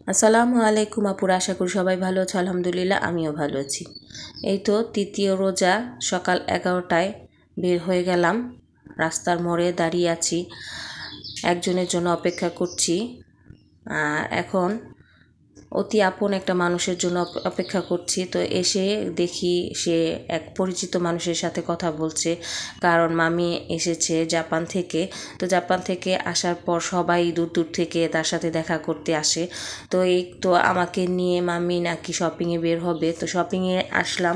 আসসালামু আলাইকুম আপুরা, আশা করি সবাই ভালো আছো। আলহামদুলিল্লাহ আমিও ভালো আছি। এই তো তৃতীয় রোজা সকাল 11টায় বের হয়ে গেলাম। রাস্তার মোড়ে দাঁড়িয়ে আছি, একজনের জন্য অপেক্ষা করছি। এখন অতি আপন একটা মানুষের জন্য অপেক্ষা করছি। তো এসে দেখি সে এক পরিচিত মানুষের সাথে কথা বলছে, কারণ মামি এসেছে জাপান থেকে। তো জাপান থেকে আসার পর সবাই দূর দূর থেকে তার সাথে দেখা করতে আসে। তো এই তো আমাকে নিয়ে মামি নাকি শপিংয়ে বের হবে। তো শপিংয়ে আসলাম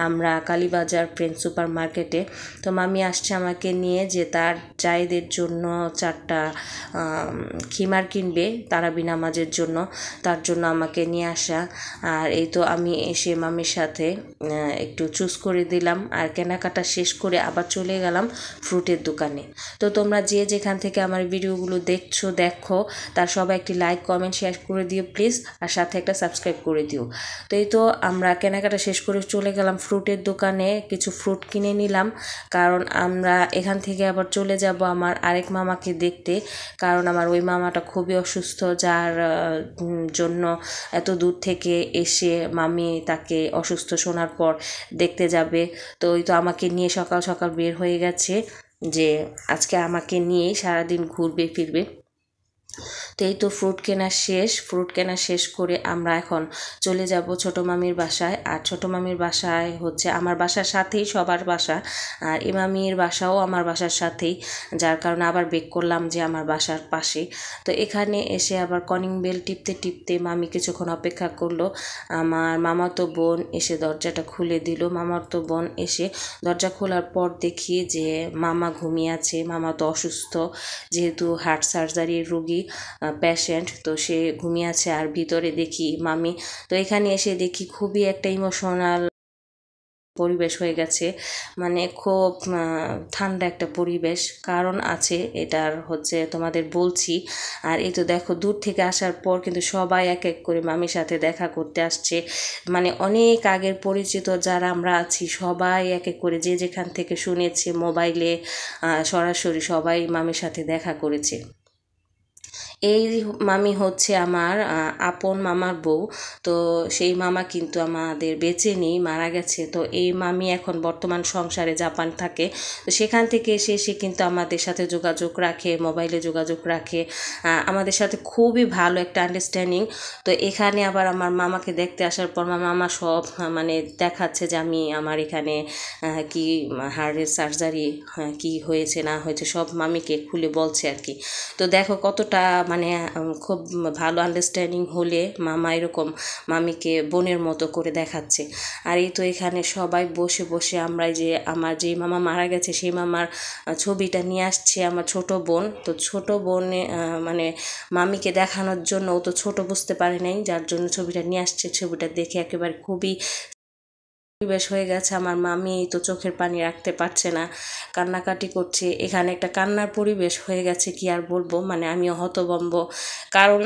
আমরা কালীবাজার ফ্রেন্ডস সুপার মার্কেটে। তো মামি আসছে আমাকে নিয়ে যে তার জায়েদের জন্য 4টা খিমার কিনবে তারাবি নামাজের জন্য, তার জন্য আমাকে নিয়ে আসা। আর এই তো আমি এসে মামির সাথে একটু চুজ করে দিলাম, আর কেনাকাটা শেষ করে আবার চলে গেলাম ফ্রুটের দোকানে। তো তোমরা যে যেখান থেকে আমার ভিডিওগুলো দেখো তার সবাই একটি লাইক কমেন্ট শেয়ার করে দিও প্লিজ, আর সাথে একটা সাবস্ক্রাইব করে দিও। তো এই তো আমরা কেনাকাটা শেষ করে চলে গেলাম ফ্রুটের দোকানে, কিছু ফ্রুট কিনে নিলাম, কারণ আমরা এখান থেকে আবার চলে যাব আমার আরেক মামাকে দেখতে। কারণ আমার ওই মামাটা খুবই অসুস্থ, যার জন্য এত দূর থেকে এসে মামি তাকে অসুস্থ শোনার পর দেখতে যাবে। তো ওই তো আমাকে নিয়ে সকাল সকাল বের হয়ে গেছে যে আজকে আমাকে নিয়েই সারাদিন ঘুরবে ফিরবে। তো এই তো ফ্রুট কেনা শেষ করে আমরা এখন চলে যাব ছোটো মামির বাসায়। আর ছোটো মামির বাসায় হচ্ছে আমার বাসার সাথেই সবার বাসা, আর এই মামির বাসাও আমার বাসার সাথেই, যার কারণে আবার বেক করলাম যে আমার বাসার পাশে। তো এখানে এসে আবার কলিং বেল টিপতে টিপতে মামি কিছুক্ষণ অপেক্ষা করলো। আমার মামাতো বোন এসে দরজাটা খুলে দিল। মামাতো বোন এসে দরজা খোলার পর দেখি যে মামা ঘুমিয়ে আছে। মামা তো অসুস্থ, যেহেতু হার্ট সার্জারির রোগী পেশেন্ট, তো সে ঘুমিয়ে আছে। আর ভিতরে দেখি মামি। তো এখানে এসে দেখি খুবই একটা ইমোশনাল পরিবেশ হয়ে গেছে, মানে খুব ঠান্ডা একটা পরিবেশ। কারণ আছে এটার হচ্ছে তোমাদের বলছি। আর এই তো দেখো দূর থেকে আসার পর কিন্তু সবাই এক এক করে মামির সাথে দেখা করতে আসছে, মানে অনেক আগের পরিচিত যারা আমরা আছি সবাই এক এক করে যে যেখান থেকে শুনেছে মোবাইলে সরাসরি সবাই মামির সাথে দেখা করেছে। এই মামি হচ্ছে আমার আপন মামার বউ। তো সেই মামা কিন্তু আমাদের বেঁচে নেই, মারা গেছে। তো এই মামি এখন বর্তমান সংসারে জাপান থাকে। তো সেখান থেকে এসে কিন্তু আমাদের সাথে যোগাযোগ রাখে, মোবাইলে যোগাযোগ রাখে, আমাদের সাথে খুবই ভালো একটা আন্ডারস্ট্যান্ডিং। তো এখানে আবার আমার মামাকে দেখতে আসার পর মামা সব মানে দেখাচ্ছে যে আমি আমার এখানে কি হার্টের সার্জারি কি হয়েছে না হয়েছে সব মামিকে খুলে বলছে আর কি। তো দেখো কতটা মানে খুব ভালো আন্ডারস্ট্যান্ডিং হলে মামা এরকম মামিকে বোনের মতো করে দেখাচ্ছে। আর এই তো এখানে সবাই বসে বসে আমরা যে আমার যেই মামা মারা গেছে সেই মামার ছবিটা নিয়ে আসছে আমার ছোট বোন। তো ছোট বোনে মানে মামিকে দেখানোর জন্য, ও তো ছোট বুঝতে পারে নাই, যার জন্য ছবিটা নিয়ে আসছে। ছবিটা দেখে একেবারে খুবই পরিবেশ হয়ে গেছে। আমার মামি তো চোখের পানি রাখতে পারছে না, কান্নাকাটি করছে। এখানে একটা কান্নার পরিবেশ হয়ে গেছে, কি আর বলবো, মানে আমিও হতভম্ব। কারণ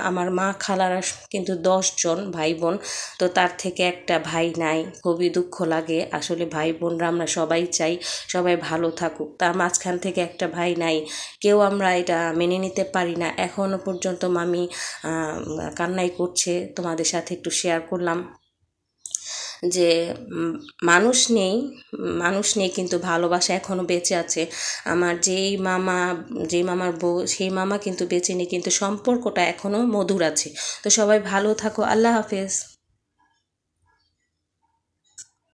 আমার মা খালারা কিন্তু 10 জন ভাই বোন, তো তার থেকে একটা ভাই নাই। খুবই দুঃখ লাগে আসলে। ভাই বোনরা আমরা সবাই চাই সবাই ভালো থাকুক, তার মাঝখান থেকে একটা ভাই নাই, কেউ আমরা এটা মেনে নিতে পারি না। এখনও পর্যন্ত মামি কান্নাই করছে। তোমাদের সাথে একটু শেয়ার করলাম যে মানুষ নেই কিন্তু ভালোবাসা এখনও বেঁচে আছে। আমার যেই মামার বউ সেই মামা কিন্তু বেঁচে নেই, কিন্তু সম্পর্কটা এখনও মধুর আছে। তো সবাই ভালো থাকো, আল্লাহ হাফেজ।